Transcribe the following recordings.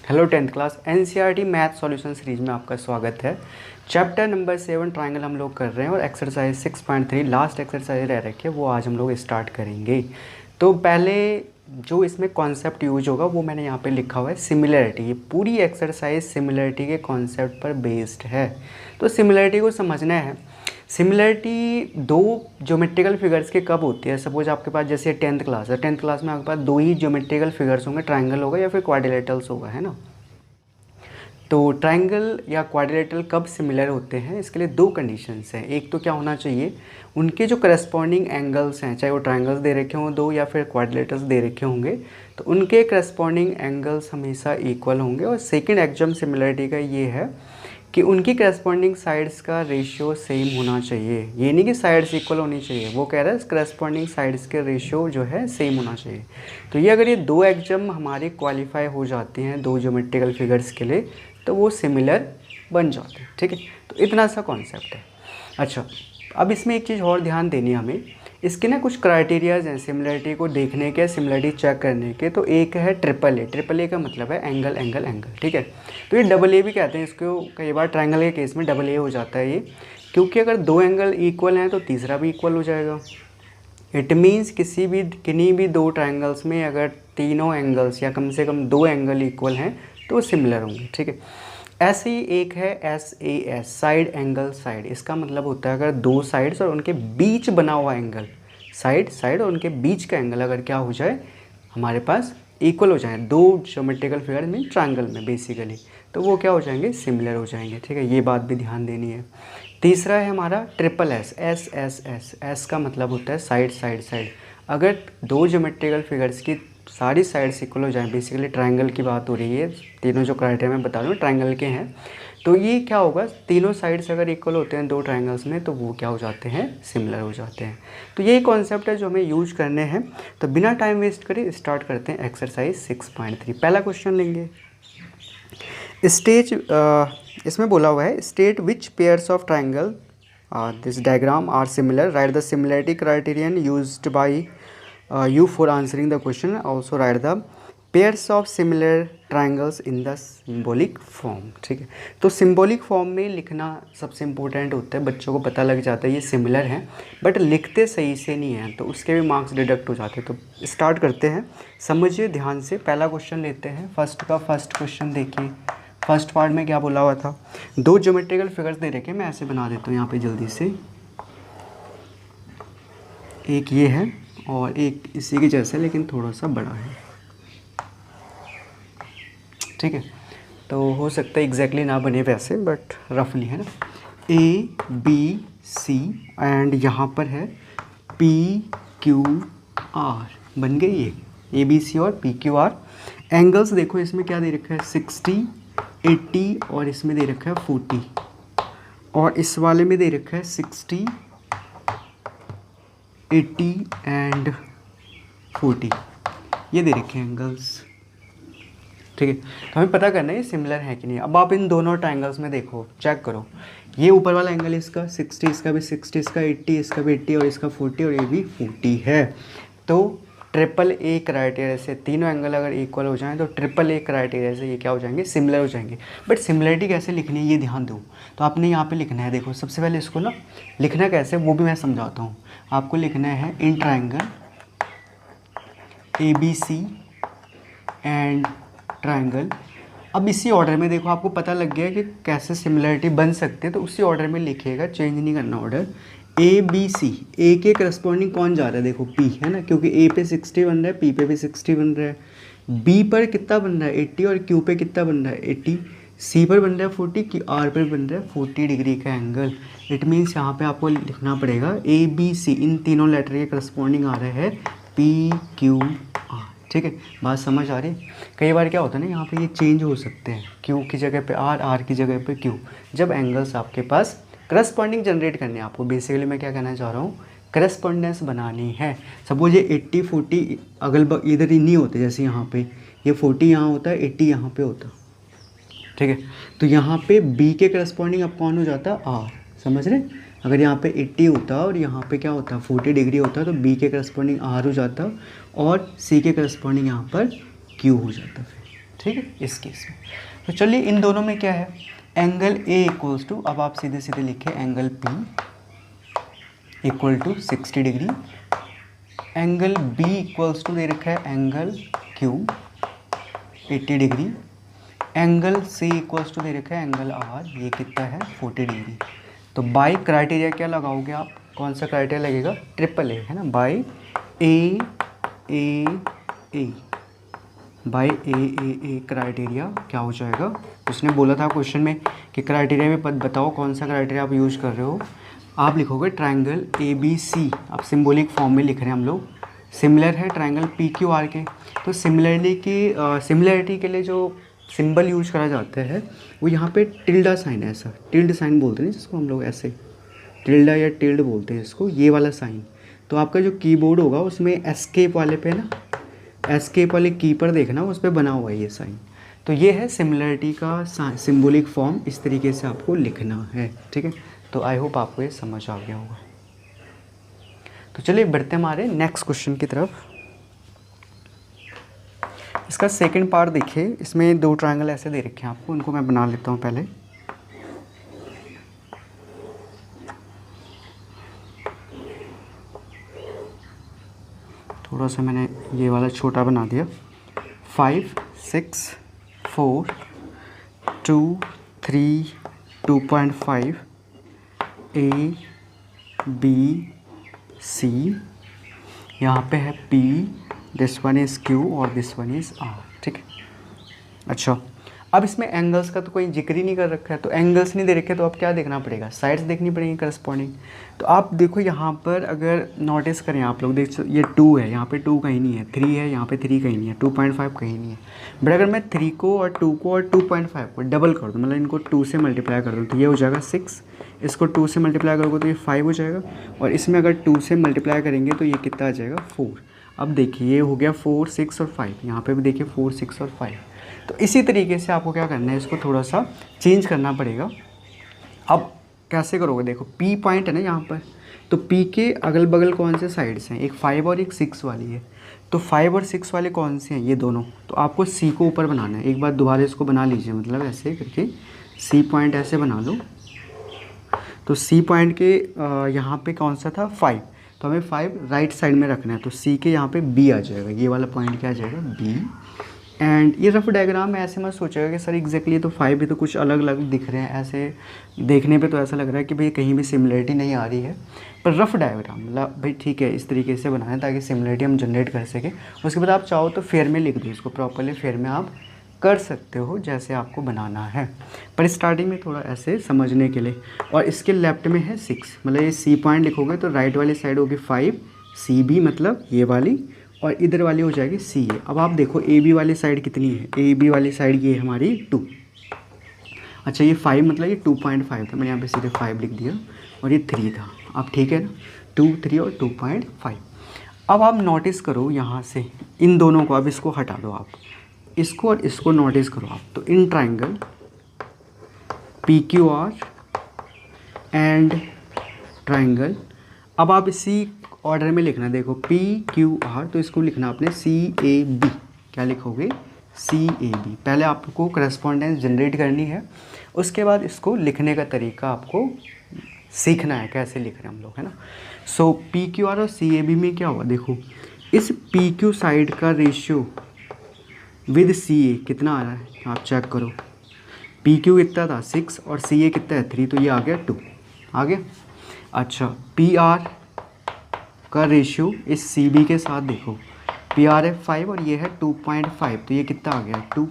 Hello 10th class NCERT math solution series में आपका स्वागत है। चैप्टर नंबर 7 ट्रायंगल हम लोग कर रहे हैं और एक्सरसाइज 6.3 लास्ट एक्सरसाइज रह रखी है, वो आज हम लोग स्टार्ट करेंगे। तो पहले जो इसमें कॉन्सेप्ट यूज होगा वो मैंने यहाँ पे लिखा हुआ है सिमिलरिटी। ये पूरी एक्सरसाइज सिमिलरिटी के कॉन्सेप्ट पर बेस्ड है। तो सिमिलरिटी को समझना है। सिमिलरिटी दो ज्योमेट्रिकल फिगर्स के कब होती है। सपोज आपके पास जैसे 10th क्लास है, 10th क्लास में आपके पास दो ही ज्योमेट्रिकल फिगर्स होंगे, ट्रायंगल होगा या फिर क्वाड्रिलेटरल्स होगा, है ना। तो ट्रायंगल या क्वाड्रिलेटरल कब सिमिलर होते हैं, इसके लिए दो कंडीशंस हैं। एक तो क्या होना चाहिए, उनके जो करस्पॉन्डिंग एंगल्स हैं, चाहे वो ट्रायंगल्स दे रखे हों दो या फिर क्वाड्रिलेटरल्स दे रखे होंगे, तो उनके करस्पॉन्डिंग एंगल्स हमेशा इक्वल होंगे। और सेकंड एक्चुअल सिमिलरिटी का ये है कि उनकी करस्पॉन्डिंग साइड्स का रेशियो सेम होना चाहिए। ये नहीं कि साइड्स इक्वल होनी चाहिए, वो कह रहा है करस्पॉन्डिंग साइड्स के रेशियो जो है सेम होना चाहिए। तो ये अगर ये दो एक्जम हमारे क्वालिफाई हो जाते हैं दो ज्योमेट्रिकल फिगर्स के लिए, तो वो सिमिलर बन जाते हैं। ठीक है, तो इतना सा कॉन्सेप्ट है। अच्छा, अब इसमें एक चीज़ और ध्यान देनी है हमें। इसके ना कुछ क्राइटेरियाज हैं सिमिलरिटी को देखने के, सिमिलरिटी चेक करने के। तो एक है ट्रिपल ए। ट्रिपल ए का मतलब है एंगल एंगल एंगल। ठीक है, तो ये डबल ए भी कहते हैं इसको। कई बार ट्रायंगल के केस में डबल ए हो जाता है ये, क्योंकि अगर दो एंगल इक्वल हैं तो तीसरा भी इक्वल हो जाएगा। इट मीन्स किन्हीं भी दो ट्रायंगल्स में अगर तीनों एंगल्स या कम से कम दो एंगल इक्वल हैं तो वो सिमिलर होंगे। ठीक है, ऐसे ही एक है SAS, साइड एंगल साइड। इसका मतलब होता है अगर दो साइड्स और उनके बीच बना हुआ एंगल, साइड साइड और उनके बीच का एंगल अगर क्या हो जाए, हमारे पास इक्वल हो जाए दो ज्योमेट्रिकल फिगर में, ट्रायंगल में बेसिकली, तो वो क्या हो जाएंगे, सिमिलर हो जाएंगे। ठीक है, ये बात भी ध्यान देनी है। तीसरा है हमारा ट्रिपल S, S का मतलब होता है साइड साइड साइड। अगर दो ज्योमेट्रिकल फिगर्स की सारी साइड्स इक्वल हो जाएं, बेसिकली ट्रायंगल की बात हो रही है, तीनों जो क्राइटेरिया मैं बता रहा हूँ ट्रायंगल के हैं, तो ये क्या होगा, तीनों साइड्स अगर इक्वल होते हैं दो ट्रायंगल्स में तो वो क्या हो जाते हैं, सिमिलर हो जाते हैं। तो यही कॉन्सेप्ट है जो हमें यूज करने हैं। तो बिना टाइम वेस्ट करे स्टार्ट करते हैं एक्सरसाइज 6.3। पहला क्वेश्चन लेंगे। इसमें बोला हुआ है state which pairs of triangle this diagram are similar, write the similarity criterion used by you for answering the question. Also write the pairs of similar triangles in the symbolic form. ठीक है, तो symbolic form में लिखना सबसे important होता है। बच्चों को पता लग जाता है ये सिमिलर हैं, बट लिखते सही से नहीं हैं तो उसके भी मार्क्स डिडक्ट हो जाते हैं। तो स्टार्ट करते हैं, समझिए ध्यान से। पहला क्वेश्चन लेते हैं। फर्स्ट क्वेश्चन देखिए। फर्स्ट पार्ट में क्या बोला हुआ था, दो ज्योमेट्रिकल फिगर्स दे रखे, मैं ऐसे बना देता हूँ यहाँ पे जल्दी से। एक ये है और एक इसी के जैसा लेकिन थोड़ा सा बड़ा है। ठीक है, तो हो सकता है एग्जैक्टली ना बने वैसे, बट रफली है ना। ABC एंड यहाँ पर है PQR, बन गई ये ABC और PQR। एंगल्स देखो इसमें क्या दे रखा है, 60, 80 और इसमें दे रखा है 40, और इस वाले में दे रखा है 60, 80 एंड 40, ये दे रखे हैं एंगल्स। ठीक है, तो हमें पता करना है ये सिमिलर है कि नहीं। अब आप इन दोनों ट्रायंगल्स में देखो, चेक करो। ये ऊपर वाला एंगल इसका 60, इसका भी 60, इसका 80, इसका भी 80 और इसका 40 और ये भी 40 है। तो ट्रिपल ए क्राइटेरिया से तीनों एंगल अगर इक्वल हो जाएं तो ट्रिपल ए क्राइटेरिया से ये क्या हो जाएंगे, सिमिलर हो जाएंगे। बट सिमिलरिटी कैसे लिखनी है ये ध्यान दो। तो आपने यहाँ पे लिखना है, देखो सबसे पहले इसको ना लिखना कैसे वो भी मैं समझाता हूँ। आपको लिखना है in triangle ABC and triangle. अब इसी ऑर्डर में देखो, आपको पता लग गया कि कैसे सिमिलरिटी बन सकती है, तो उसी ऑर्डर में लिखिएगा, चेंज नहीं करना ऑर्डर। ABC, ए के करस्पॉन्डिंग कौन जा रहा है, देखो P है ना, क्योंकि A पे 60 बन रहा है, P पे भी 60 बन रहा है। B पर कितना बन रहा है 80 और Q पे कितना बन रहा है 80, C पर बन रहा है 40, R पर बन रहा है 40 डिग्री का एंगल। इट मीन्स यहाँ पे आपको लिखना पड़ेगा ABC, इन तीनों लेटर के करस्पॉन्डिंग आ रहा है PQR। ठीक है, बात समझ आ रही है। कई बार क्या होता है ना, यहाँ पे ये चेंज हो सकते हैं, Q की जगह पे R, R की जगह पे Q, जब एंगल्स आपके पास करस्पॉन्डिंग जनरेट करने हैं आपको। बेसिकली मैं क्या कहना चाह रहा हूँ, करस्पॉन्डेंस बनानी है। सपोज ये 80 40 अगल इधर ही नहीं होते, जैसे यहाँ पे ये 40 यहाँ होता है, 80 यहाँ पे होता। ठीक है, तो यहाँ पे B के करस्पॉन्डिंग अब कौन हो जाता है, R, समझ रहे। अगर यहाँ पे 80 होता और यहाँ पे क्या होता 40 डिग्री होता तो B के करस्पॉन्डिंग R हो जाता और C के करस्पॉन्डिंग यहाँ पर Q हो जाता फिर। ठीक है, इस केस में। तो चलिए इन दोनों में क्या है, एंगल ए इक्वल्स टू, अब आप सीधे सीधे लिखे angle P equal to 60 degree, angle B equals to दे रखा है angle Q 80 degree, angle C equals to दे रखा है एंगल आर, ये कितना है 40 डिग्री। तो बाई क्राइटेरिया क्या लगाओगे आप, कौन सा क्राइटेरिया लगेगा, ट्रिपल ए है ना, by A by A criteria क्या हो जाएगा। उसने बोला था क्वेश्चन में कि क्राइटेरिया में बताओ कौन सा क्राइटेरिया आप यूज़ कर रहे हो। आप लिखोगे ट्रायंगल ए बी सी, अब सिंबॉलिक फॉर्म में लिख रहे हैं हम लोग, सिमिलर है ट्रायंगल पी क्यू आर के। तो सिमिलरिटी के लिए जो सिंबल यूज करा जाता है वो यहाँ पे टिल्डा साइन है, ऐसा टिल्ड साइन बोलते हैं जिसको हम लोग, ऐसे टिल्डा या टिल्ड बोलते हैं इसको, ये वाला साइन। तो आपका जो कीबोर्ड होगा उसमें एस्केप वाले पे ना, एस्केप वाले की पर देखना उस पर बना हुआ है ये साइन। तो ये है सिमिलरिटी का सिंबॉलिक फॉर्म, इस तरीके से आपको लिखना है, ठीक है। तो आई होप आपको ये समझ आ गया होगा। तो चलिए बढ़ते हमारे नेक्स्ट क्वेश्चन की तरफ। इसका सेकंड पार्ट देखिए, इसमें दो ट्रायंगल ऐसे दे रखे हैं आपको, उनको मैं बना लेता हूँ पहले। थोड़ा सा मैंने ये वाला छोटा बना दिया, 5 6 4 2 3 2.5 A B C, यहाँ पे है P, this one is Q और दिस वन इज़ R, ठीक है। अच्छा, अब इसमें एंगल्स का तो कोई जिक्र ही नहीं कर रखा है, तो एंगल्स नहीं दे रखे तो अब क्या देखना पड़ेगा, साइड्स देखनी पड़ेंगी करस्पॉन्डिंग। तो आप देखो यहाँ पर अगर नोटिस करें आप लोग, देख ये 2 है, यहाँ पे 2 कहीं नहीं है, 3 है, यहाँ पे 3 कहीं नहीं है, 2.5 कहीं नहीं है। बट अगर मैं 3 को और 2 को और 2.5 को डबल कर दूँ, मतलब इनको 2 से मल्टीप्लाई कर दूँ, तो ये हो जाएगा 6, इसको 2 से मल्टीप्लाई करोगे तो ये 5 हो जाएगा, और इसमें अगर 2 से मल्टीप्लाई करेंगे तो ये कितना आ जाएगा 4। अब देखिए ये हो गया 4 6 और 5, यहाँ पे भी देखिए 4 6 और 5। तो इसी तरीके से आपको क्या करना है, इसको थोड़ा सा चेंज करना पड़ेगा। अब कैसे करोगे, देखो P पॉइंट है ना यहाँ पर, तो P के अगल बगल कौन से साइड्स हैं, एक 5 और एक 6 वाली है। तो 5 और 6 वाले कौन से हैं, ये दोनों। तो आपको C को ऊपर बनाना है, एक बार दोबारा इसको बना लीजिए, मतलब ऐसे करके C पॉइंट ऐसे बना लो। तो C पॉइंट के यहाँ पे कौन सा था 5, तो हमें 5 राइट साइड में रखना है, तो C के यहाँ पे B आ जाएगा, ये वाला पॉइंट क्या आ जाएगा B। एंड ये रफ डायग्राम है, ऐसे मत सोचेगा कि सर एग्जैक्टली तो 5 भी तो कुछ अलग अलग दिख रहे हैं, ऐसे देखने पे तो ऐसा लग रहा है कि भाई कहीं भी सिमिलरिटी नहीं आ रही है, पर रफ डायग्राम मतलब भाई ठीक है इस तरीके से बनाएं ताकि सिमिलरिटी हम जनरेट कर सकें। उसके बाद आप चाहो तो फेयर में लिख दो इसको, प्रॉपरली फेयर में आप कर सकते हो जैसे आपको बनाना है, पर स्टार्टिंग में थोड़ा ऐसे समझने के लिए। और इसके लेफ्ट में है 6, मतलब ये C पॉइंट लिखोगे तो राइट वाली साइड होगी 5, CB मतलब ये वाली, और इधर वाली हो जाएगी CA। अब आप देखो AB वाली साइड कितनी है, AB वाली साइड ये हमारी 2। अच्छा ये 5 मतलब ये 2.5 था, मैंने यहाँ पे सीधे 5 लिख दिया, और ये 3 था। अब ठीक है ना, 2 3 और 2.5। अब आप नोटिस करो यहाँ से इन दोनों को, अब इसको हटा दो आप, इसको और इसको नोटिस करो आप। तो in triangle PQR and triangle, अब आप इसी ऑर्डर में लिखना, देखो PQR, तो इसको लिखना आपने CAB, क्या लिखोगे CAB। पहले आपको करस्पॉन्डेंस जनरेट करनी है, उसके बाद इसको लिखने का तरीका आपको सीखना है कैसे लिख रहे हैं हम लोग, है ना। सो PQR और CAB में क्या हुआ, देखो इस PQ साइड का रेशियो विद CA कितना आ रहा है, आप चेक करो। PQ कितना था 6 और CA कितना है 3, तो ये आ गया 2 आ गया। अच्छा PR का रेशियो इस CB के साथ देखो, PR है 5 और ये है 2.5, तो ये कितना आ गया 2।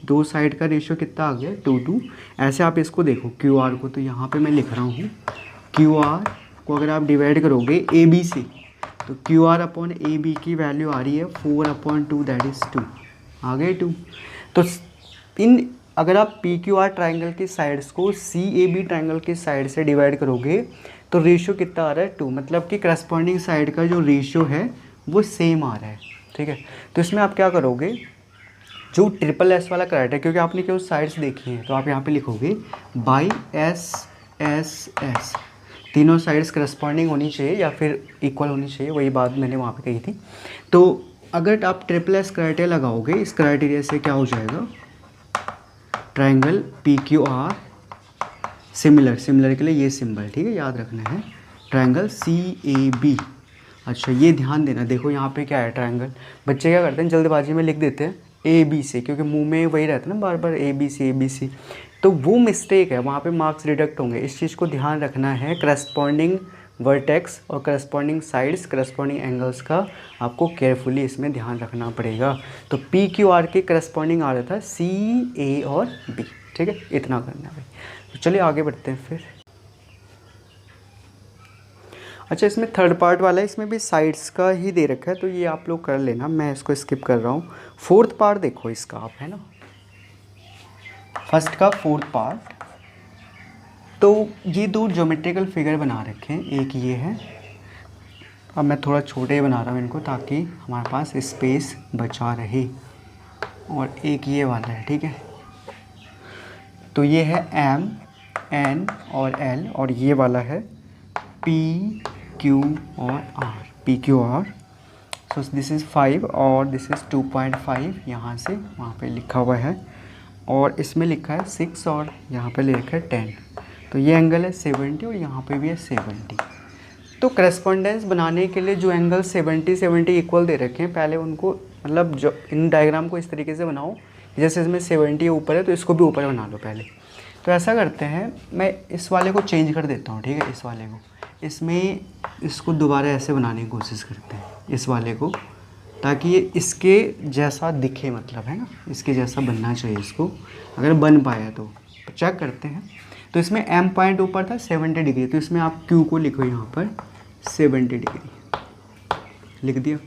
दो साइड का रेशियो कितना आ गया 2 2। ऐसे आप इसको देखो QR को, तो यहाँ पे मैं लिख रहा हूँ QR को अगर आप डिवाइड करोगे AB से, तो QR अपॉन AB की वैल्यू आ रही है 4/2, दैट इज़ 2, आ गए 2। तो इन अगर आप PQR ट्राइंगल की साइड्स को CAB ट्राइंगल की साइड से डिवाइड करोगे तो रेशियो कितना आ रहा है 2, मतलब कि करस्पॉन्डिंग साइड का जो रेशियो है वो सेम आ रहा है, ठीक है। तो इसमें आप क्या करोगे, जो SSS वाला क्राइटेरिया, क्योंकि आपने केवल साइड्स देखी हैं, तो आप यहाँ पे लिखोगे बाई SSS, तीनों साइड्स करस्पॉन्डिंग होनी चाहिए या फिर इक्वल होनी चाहिए, वही बात मैंने वहाँ पे कही थी। तो अगर आप ट्रिपल एस क्राइटेरिया लगाओगे, इस क्राइटेरिया से क्या हो जाएगा, triangle P Q are similar, similar के लिए ये सिंबल, ठीक है, याद रखना है, ट्राइंगल सी ए बी। अच्छा ये ध्यान देना, देखो यहाँ पे क्या है ट्राइंगल, बच्चे क्या करते हैं जल्दबाजी में लिख देते हैं ए बी से, क्योंकि मुंह में वही रहता है ना बार बार ए बी सी, तो वो मिस्टेक है, वहाँ पे मार्क्स डिडक्ट होंगे। इस चीज़ को ध्यान रखना है, करस्पॉन्डिंग वर्टेक्स और करस्पॉन्डिंग साइड्स, करस्पॉन्डिंग एंगल्स का आपको केयरफुली इसमें ध्यान रखना पड़ेगा। तो पी क्यू आर के करस्पॉन्डिंग आ रहा था सी ए और बी, ठीक है, इतना करना है भाई। तो चलिए आगे बढ़ते हैं फिर। अच्छा इसमें थर्ड पार्ट वाला है, इसमें भी साइड्स का ही दे रखा है, तो ये आप लोग कर लेना, मैं इसको स्किप कर रहा हूँ। फोर्थ पार्ट देखो इसका आप, है ना, फर्स्ट का फोर्थ पार्ट। तो ये दो ज्योमेट्रिकल फिगर बना रखे हैं, एक ये है, अब मैं थोड़ा छोटे ही बना रहा हूँ इनको ताकि हमारे पास स्पेस बचा रहे, और एक ये वाला है, ठीक है। तो ये है एम एन और एल, और ये वाला है पी क्यू और R, P Q R. So this is 5 और दिस इज़ 2.5, यहाँ से वहाँ पे लिखा हुआ है, और इसमें लिखा है 6 और यहाँ पे ले रखा है 10। तो ये एंगल है 70 और यहाँ पे भी है 70। तो करस्पॉन्डेंस बनाने के लिए जो एंगल 70 इक्वल दे रखे हैं, पहले उनको मतलब जो इन डायग्राम को इस तरीके से बनाओ, जैसे इसमें 70 ऊपर है तो इसको भी ऊपर बना लो पहले। तो ऐसा करते हैं, मैं इस वाले को चेंज कर देता हूँ, ठीक है, इस वाले को, इसमें इसको दोबारा ऐसे बनाने की कोशिश करते हैं इस वाले को, ताकि ये इसके जैसा दिखे, मतलब है ना, इसके जैसा बनना चाहिए इसको, अगर बन पाया तो चेक करते हैं। तो इसमें एम पॉइंट ऊपर था 70 डिग्री, तो इसमें आप क्यू को लिखो यहाँ पर 70 डिग्री लिख दिया।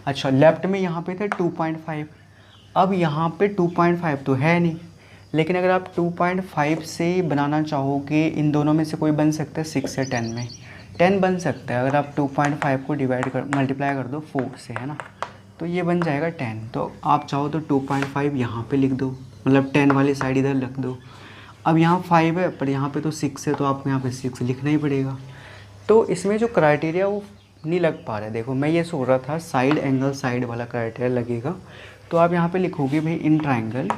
अच्छा लेफ्ट में यहाँ पे थे 2.5, अब यहाँ पे 2.5 तो है नहीं, लेकिन अगर आप 2.5 से बनाना चाहोगे, इन दोनों में से कोई बन सकता है 6 या 10 में, 10 बन सकता है। अगर आप 2.5 को मल्टीप्लाई कर दो 4 से, है ना, तो ये बन जाएगा 10। तो आप चाहो तो 2.5 यहाँ पे लिख दो, मतलब 10 वाली साइड इधर रख दो। अब यहाँ 5 है पर यहाँ पे तो 6 है, तो आपको यहाँ पे 6 लिखना ही पड़ेगा। तो इसमें जो क्राइटेरिया वो नहीं लग पा रहा है। देखो मैं ये सोच रहा था साइड एंगल साइड वाला क्राइटेरिया लगेगा, तो आप यहाँ पे लिखोगे भाई in triangle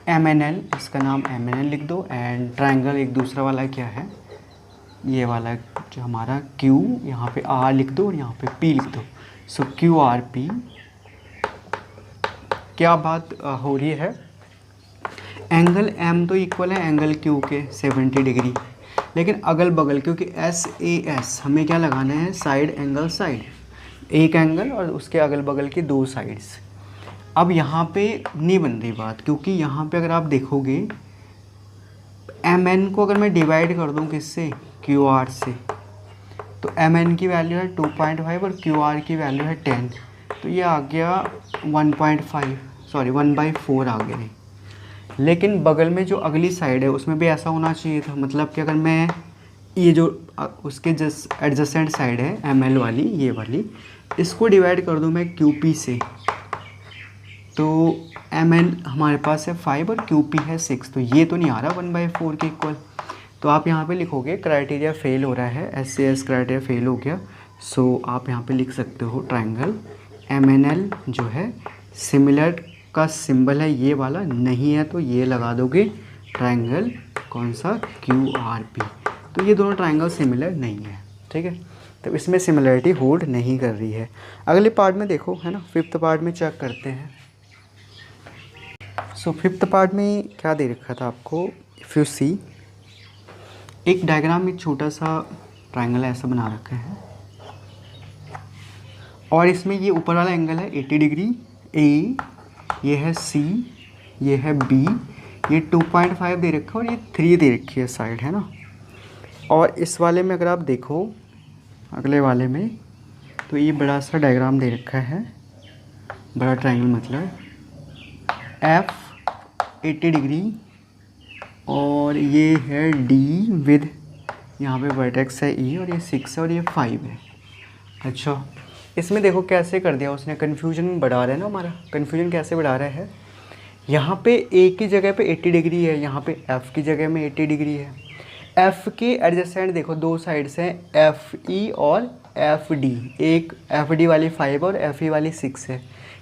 M N L, इसका नाम एम एन एल लिख दो, एंड ट्राइंगल एक दूसरा वाला क्या है, ये वाला जो हमारा क्यू, यहाँ पे आर लिख दो और यहाँ पे पी लिख दो। सो क्यू आर पी, क्या बात हो रही है, एंगल एम तो इक्वल है एंगल क्यू के 70 डिग्री, लेकिन अगल बगल, क्योंकि एस ए एस हमें क्या लगाना है, साइड एंगल साइड, एक एंगल और उसके अगल बगल की दो साइड्स। अब यहाँ पे नहीं बन रही बात, क्योंकि यहाँ पे अगर आप देखोगे एम एन को अगर मैं डिवाइड कर दूँ किससे, क्यू आर से, तो एम एन की वैल्यू है 2.5 और क्यू आर की वैल्यू है 10, तो ये आ गया 1/4 आ गया। लेकिन बगल में जो अगली साइड है उसमें भी ऐसा होना चाहिए था, मतलब कि अगर मैं ये जो उसके जस्ट एडजेसेंट साइड है एम एल वाली, ये वाली, इसको डिवाइड कर दूँ मैं क्यू पी से, तो एम एल हमारे पास है 5 और क्यू पी है 6, तो ये तो नहीं आ रहा 1/4 के इक्वल। तो आप यहाँ पे लिखोगे क्राइटेरिया फेल हो रहा है, S C S criteria fail हो गया। सो आप यहाँ पे लिख सकते हो ट्राइंगल एम एन एल जो है सिमिलर का सिंबल है ये वाला, नहीं है तो ये लगा दोगे ट्राइंगल कौन सा, क्यू आर पी। तो ये दोनों ट्राइंगल सिमिलर नहीं है, ठीक है, तो इसमें सिमिलरिटी होल्ड नहीं कर रही है। अगले पार्ट में देखो, है ना, फिफ्थ पार्ट में चेक करते हैं। सो फिफ्थ पार्ट में क्या दे रखा था आपको, इफ़ यू सी, एक डायग्राम में छोटा सा ट्राइंगल ऐसा बना रखा है, और इसमें ये ऊपर वाला एंगल है 80 डिग्री ए, ये है सी, ये है बी, ये 2.5 दे रखा है और ये 3 दे रखी है साइड, है ना। और इस वाले में अगर आप देखो अगले वाले में, तो ये बड़ा सा डायग्राम दे रखा है, बड़ा ट्राइंगल मतलब एफ 80 डिग्री, और ये है डी विद, यहाँ पे वर्टेक्स है ई, और ये 6 है और ये 5 है। अच्छा इसमें देखो कैसे कर दिया उसने, कन्फ्यूजन बढ़ा रहा है ना हमारा, कन्फ्यूजन कैसे बढ़ा रहा है, यहाँ पे ए की जगह पे 80 डिग्री है, यहाँ पे एफ़ की जगह में 80 डिग्री है। एफ़ के एडजेसेंट देखो दो साइड्स हैं, एफ ई और एफ डी, एक एफ डी वाली 5 और एफ ई वाली 6 है।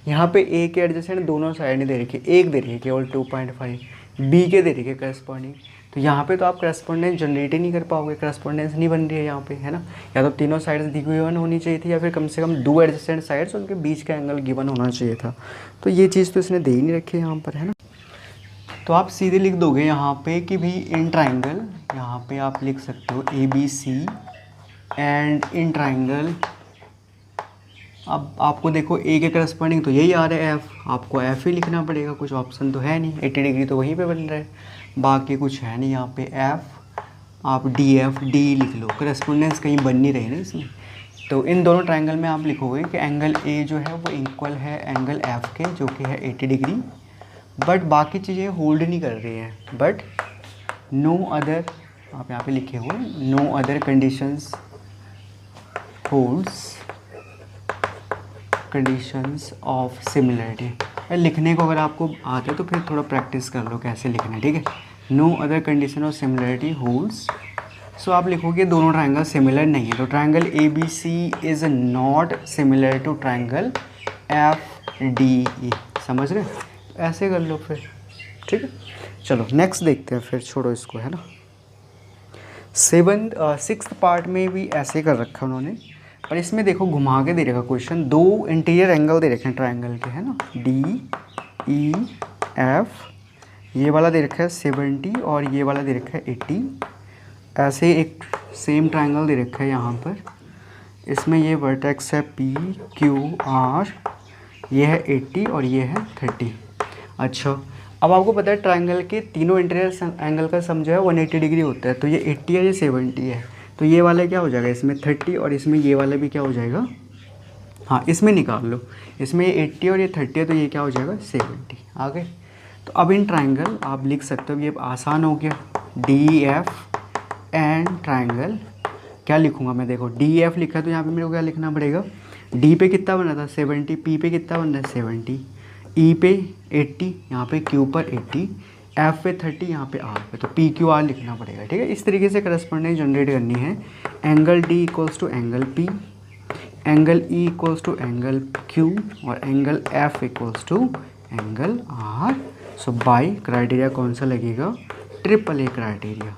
यहाँ पे ए के एडजेसेंट दोनों साइड नहीं दे रखी, एक दे रही है केवल 2.5, बी के दे रही है करस्पॉन्डिंग। तो यहाँ पे तो आप करस्पॉन्डेंस जनरेट ही नहीं कर पाओगे, करस्पॉन्डेंस नहीं बन रही है यहाँ पे, है ना। या तो तीनों साइड्स गिवन होनी चाहिए थी, या फिर कम से कम 2 एडजेसेंट साइड्स उनके बीच का एंगल गिवन होना चाहिए था। तो ये चीज़ तो इसने दे ही नहीं रखी है यहाँ पर, है ना। तो आप सीधे लिख दोगे यहाँ पे कि भाई इन ट्राइंगल, यहाँ पे आप लिख सकते हो ABC एंड इन ट्राइंगल। अब आपको देखो ए के करस्पॉन्डिंग तो यही आ रहा है एफ, आपको एफ ही लिखना पड़ेगा, कुछ ऑप्शन तो है नहीं, 80 डिग्री तो वहीं पे बन रहा है, बाकी कुछ है नहीं यहाँ पे एफ। आप डी एफ डी लिख लो, करस्पॉन्डेंस कहीं बन नहीं रही ना इसमें। तो इन दोनों ट्राइंगल में आप लिखोगे कि एंगल ए जो है वो इक्वल है एंगल एफ के, जो कि है 80 डिग्री, बट बाकी चीज़ें होल्ड नहीं कर रही हैं। बट नो अदर, आप यहाँ पे लिखे हुए no other conditions holds conditions of similarity. लिखने को अगर आपको आते है तो फिर थोड़ा प्रैक्टिस कर लो कैसे लिखना है, ठीक है। No other condition of similarity holds. So आप लिखोगे दोनों ट्राइंगल सिमिलर नहीं है, तो triangle A B C is not similar to triangle F D E. समझ रहे, ऐसे कर लो फिर, ठीक है। चलो नेक्स्ट देखते हैं फिर, छोड़ो इसको, है ना। 6th पार्ट में भी ऐसे कर रखा उन्होंने, पर इसमें देखो घुमा के दे रखा क्वेश्चन, 2 इंटीरियर एंगल दे रखे हैं ट्राइंगल के, है ना, डी ई एफ। ये वाला दे रखा है 70 और ये वाला दे रखा है 80। ऐसे एक सेम ट्राइंगल दे रखा है यहाँ पर, इसमें ये वर्टेक्स है पी क्यू आर, ये है 80 और ये है 30। अच्छा, अब आपको पता है ट्राइंगल के तीनों इंटीरियर एंगल का सम जो है 180 डिग्री होता है। तो ये 80 है, ये 70 है, तो ये वाला क्या हो जाएगा इसमें 30, और इसमें ये वाला भी क्या हो जाएगा, हाँ इसमें निकाल लो, इसमें ये 80 और ये 30 है, तो ये क्या हो जाएगा 70। आ गए। तो अब इन ट्राइंगल आप लिख सकते हो, ये आसान हो गया, डी एफ एंड ट्राइंगल। क्या लिखूंगा मैं, देखो डी एफ लिखा तो यहाँ पे मेरे को क्या लिखना पड़ेगा, डी पे कितना बना था 70, पी पे कितना बन रहा है 70, ई पे 80, यहाँ पे क्यू पर 80, एफ पे 30, यहाँ पे आर पे, तो पी क्यू आर लिखना पड़ेगा, ठीक है। इस तरीके से करस्पॉन्डेंस जनरेट करनी है। Angle D equals to angle P, angle E equals to angle Q, और angle F equals to angle R. So by criteria कौन सा लगेगा, ट्रिपल ए क्राइटेरिया,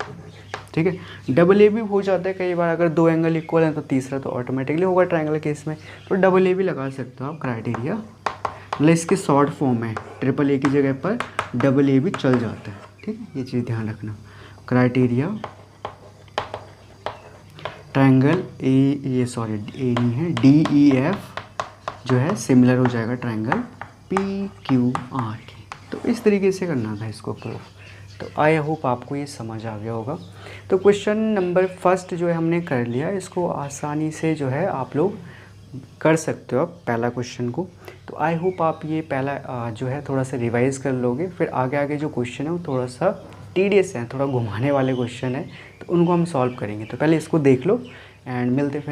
ठीक है। डबल ए भी हो जाता है कई बार, अगर 2 एंगल इक्वल हैं तो तीसरा तो ऑटोमेटिकली होगा ट्राइंगल केस में, तो डबल ए भी लगा सकते हो आप क्राइटेरिया, मतलब इसकी शॉर्ट फॉर्म है, ट्रिपल ए की जगह पर डबल ए भी चल जाता है, ठीक है। ये चीज़ ध्यान रखना, क्राइटेरिया ट्राइंगल ए नहीं है, डी ई एफ जो है सिमिलर हो जाएगा ट्राइंगल पी क्यू आर के। तो इस तरीके से करना था इसको प्रूफ। तो आई होप आपको ये समझ आ गया होगा। तो क्वेश्चन नंबर फर्स्ट जो है हमने कर लिया, इसको आसानी से जो है आप लोग कर सकते हो आप पहला क्वेश्चन को। तो आई होप आप ये पहला जो है थोड़ा सा रिवाइज़ कर लोगे, फिर आगे आगे जो क्वेश्चन है वो थोड़ा सा टीडियस है, थोड़ा घुमाने वाले क्वेश्चन है, तो उनको हम सॉल्व करेंगे। तो पहले इसको देख लो एंड मिलते फिर।